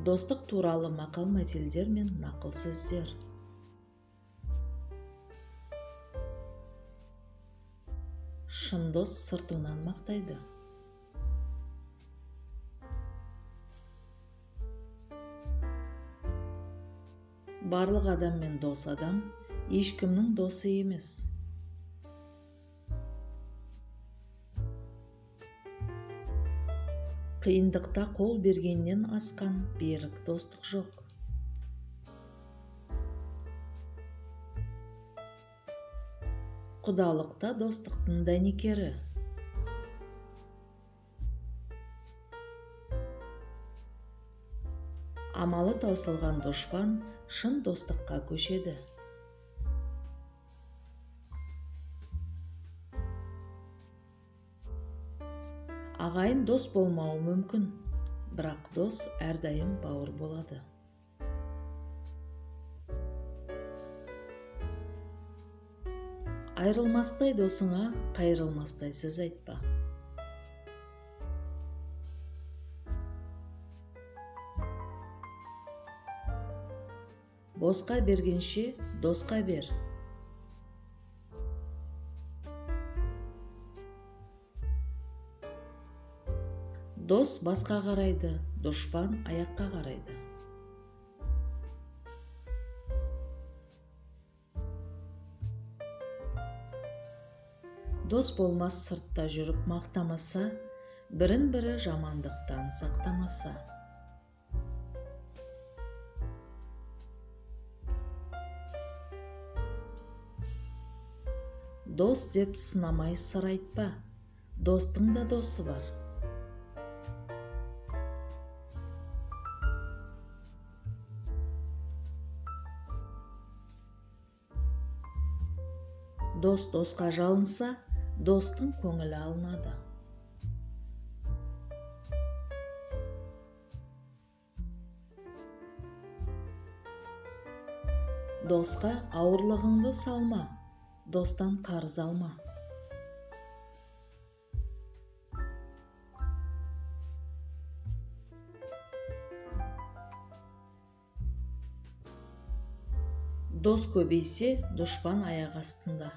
Достық туралы мақал-мәтелдер мен нақыл сөздер. Шын дос сыртыңнан мақтайды. Барлық адаммен дос адам ешкімнің досы емес. Қиындықта қол бергеннен асқан берік достық жоқ. Құдалықта достықтың дәнекері. Амалы таусылған дұшпан шын достыққа көшеді. Ағайын дос болмауы мүмкін, бірақ дос әрдайым бауыр болады. Айрылмастай досыңа қайрылмастай сөз айтпа. Босқа бергенше досқа бер. Дос басқа қарайды, дұшпан аяққа қарайды. Дос болмас сыртта жүріп мақтамаса, бірін-бірі жамандықтан сақтамаса. Дос деп сынамай сыр айтпа, достың да досы бар. Дос досқа жалынса, достың көңілі алынады. Досқа ауырлығыңды салма, достан қарыз алма. Дос көбейсе, дұшпан аяқ астында.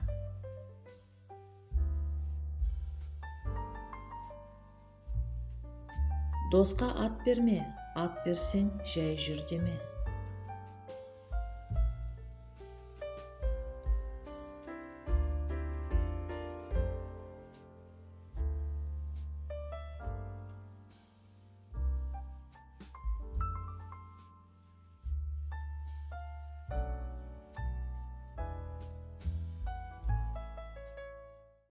Досқа ат берме, ат берсең жай жүр деме.